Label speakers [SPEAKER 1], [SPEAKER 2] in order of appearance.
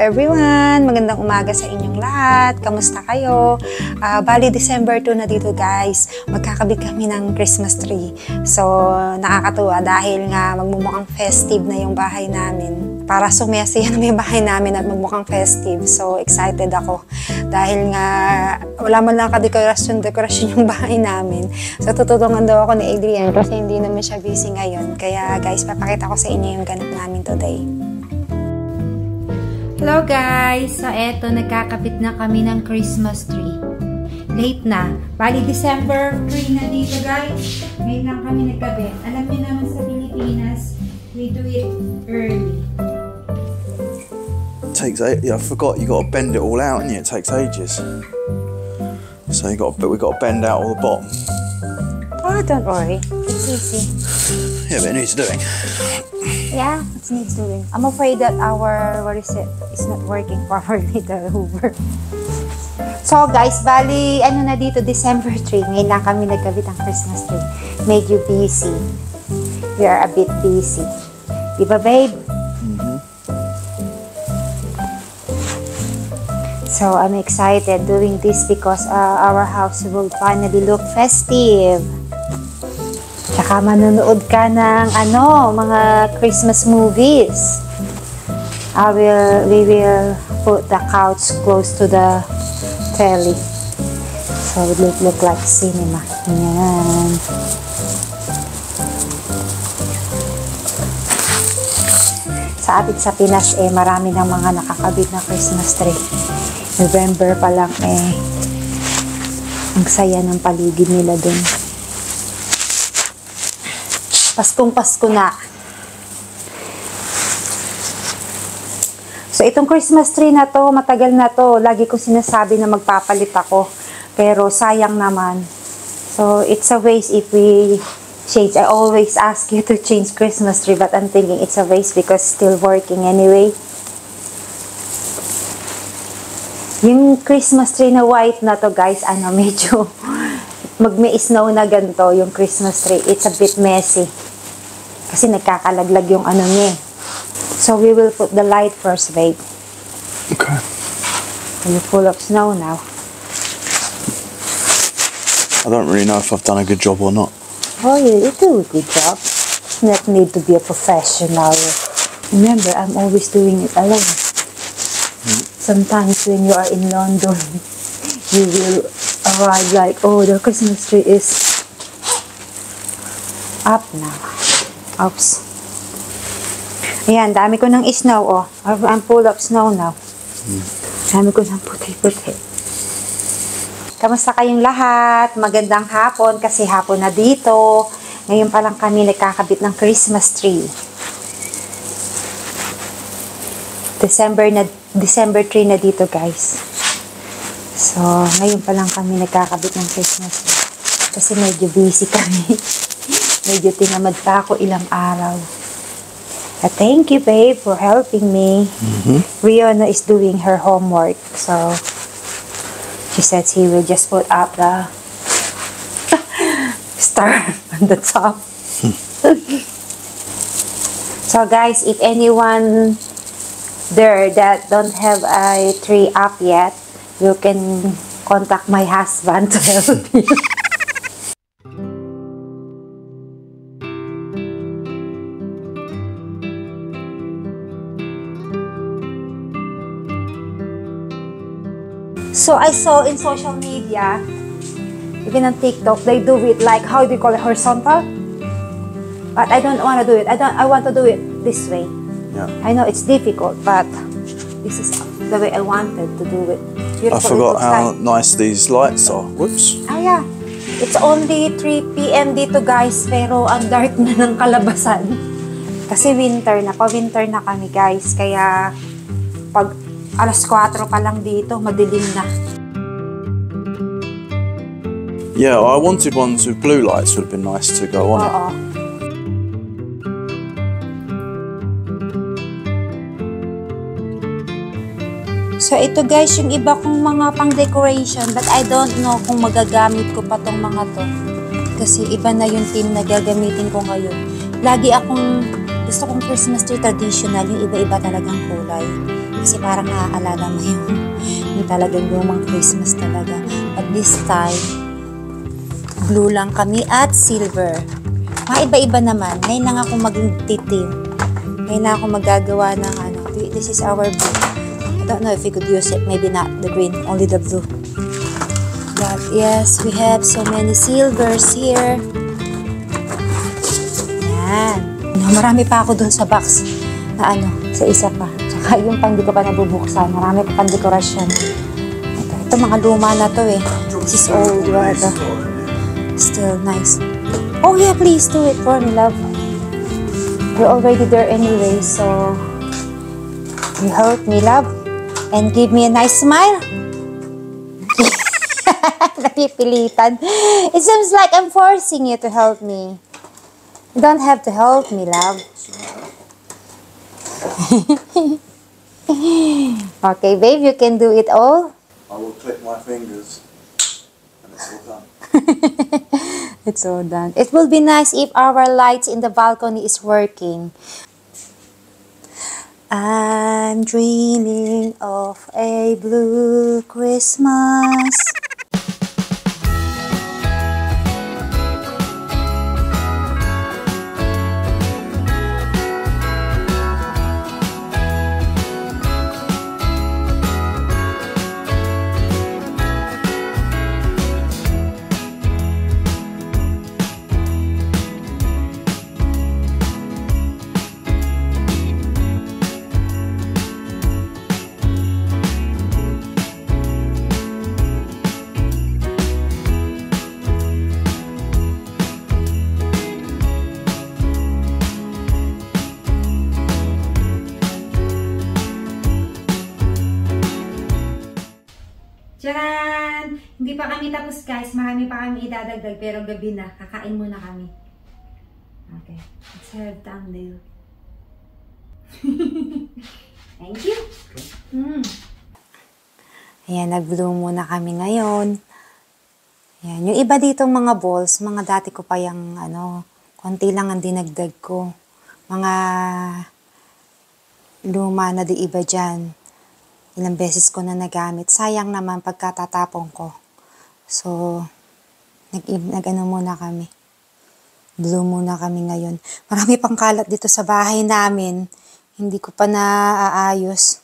[SPEAKER 1] everyone! Magandang umaga sa inyong lahat. Kamusta kayo? Bali, December 2 na dito guys. Magkakabit kami ng Christmas tree. So, nakakatuwa dahil nga magmumukhang festive na yung bahay namin. Para sumiyasiya na yung bahay namin at magmukhang festive. So, excited ako. Dahil nga, wala man lang ka-dekorasyon yung bahay namin. So, tutulungan daw ako ni Adrian kasi hindi naman siya busy ngayon. Kaya guys, papakita ko sa inyo yung ganap namin today.
[SPEAKER 2] Hello guys! So eto, nagkakabit na kami ng Christmas tree. Late na. Bali, December 3 na dito guys. Ngayon lang kami nagkabit. Alam niyo naman sa Pilipinas, we do it early.
[SPEAKER 3] I forgot you got to bend it all out, and it takes ages. So we got to bend out all the bottom.
[SPEAKER 1] Oh, don't worry. It's easy.
[SPEAKER 3] Yeah, but it needs doing.
[SPEAKER 1] Yeah, it needs doing. I'm afraid that our, it's not working properly, the Hoover. So guys, bali, ano na dito, December 3. Ngayon lang kami nagkabit ng Christmas tree. Medyo busy. We are a bit busy. Diba, babe?
[SPEAKER 3] Mm-hmm.
[SPEAKER 1] So I'm excited doing this because our house will finally look festive. Tsaka manonood ka ng mga Christmas movies. We will put the couch close to the telly. So it will look like cinema. Ayan. Sa atin sa Pinas marami ng mga nakakabit na Christmas tree. November pa lang ang saya ng paligid nila dun. Paskong Pasko na. So, itong Christmas tree na to, matagal na to. Lagi ko sinasabi na magpapalit ako. Pero, sayang naman. So, it's a waste if we change. I always ask you to change Christmas tree, but I'm thinking it's a waste because still working anyway. Yung Christmas tree na white na to, guys, medyo mag-may-snow na ganito yung Christmas tree. It's a bit messy. Kasi nagkakalaglag yung niya. So, we will put the light first, babe.
[SPEAKER 3] Okay.
[SPEAKER 1] Are you full of snow now?
[SPEAKER 3] I don't really know if I've done a good job or not.
[SPEAKER 1] Oh, you do a good job. It's not need to be a professional. Remember, I'm always doing it alone. Sometimes when you are in London, you will arrive like, oh, the Christmas tree is up now. Oops. Ayan, dami ko ng snow, oh. I'm full of snow now. Dami ko ng puti-puti. Kamusta kayong lahat? Magandang hapon kasi hapon na dito. Ngayon pa lang kami nagkakabit ng Christmas tree. December 3 na dito, guys. So, ngayon pa lang kami nagkakabit ng Christmas tree. Kasi medyo busy kami. Medyo tinamad pa ako ilang araw. Thank you, babe, for helping me. Riona is doing her homework. So, she says he will just put up the star on the top. So, guys, if anyone there that don't have a tree up yet, you can contact my husband to help you. So I saw in social media, even on TikTok, they do it like, how do you call it, horizontal? But I don't want to do it. I want to do it this way.
[SPEAKER 3] Yeah.
[SPEAKER 1] I know it's difficult, but this is the way I wanted to do it. Beautiful.
[SPEAKER 3] I forgot how nice these lights are. Whoops.
[SPEAKER 1] Oh yeah. It's only 3 p.m. dito, guys, pero ang dark na ng kalabasan. Kasi winter na, pa-winter na kami, guys. Kaya pag alas 4 pa lang dito, madilim na.
[SPEAKER 3] Yeah, I wanted ones with blue lights. Would have been nice to go on it.
[SPEAKER 1] So ito guys, yung iba kong mga pang decoration, but I don't know kung magagamit ko pa tong mga to. Kasi iba na yung theme na gagamitin ko ngayon. Lagi akong, gusto kong Christmas tree traditional, yung iba-iba talagang kulay. Kasi parang naaalala mo yung talagang lumang Christmas talaga. At this time, blue lang kami at silver. Mga iba-iba naman. Ngayon na nga ako maging titim. Ngayon na ako magagawa ng ano. This is our blue. I don't know if we could use it. Maybe not the green, only the blue. But yes, we have so many silvers here. Yan. Marami pa ako dun sa box na ano, sa isa pa. Tsaka yung pang di ko pa nabubuksan. Marami pa pang dekorasyon. Ito mga luma na to eh. This is old, but still nice. Oh yeah, please do it for me, love. You're already there anyway, so you help me, love, and give me a nice smile. Napipilitan. It seems like I'm forcing you to help me. You don't have to help me, love. Okay, babe, you can do it all.
[SPEAKER 3] I will click my fingers and it's all done.
[SPEAKER 1] It's all done. It will be nice if our lights in the balcony is working. I'm dreaming of a blue Christmas.
[SPEAKER 2] Tcharan! Hindi pa kami tapos guys. Marami pa kami idadagdag pero gabi na. Kakain muna kami. Okay. Let's have thumbnail. Thank you.
[SPEAKER 1] Ayan, nag-blue muna kami ngayon. Ayan, yung iba ditong mga balls, mga dati ko pa yung ano, konti lang ang dinagdag ko. Mga luma na di iba dyan. Ilang beses ko na nagamit. Sayang naman pagkatatapon ko. So, nag-ano muna kami. Blue muna kami ngayon. Marami pang kalat dito sa bahay namin. Hindi ko pa naaayos.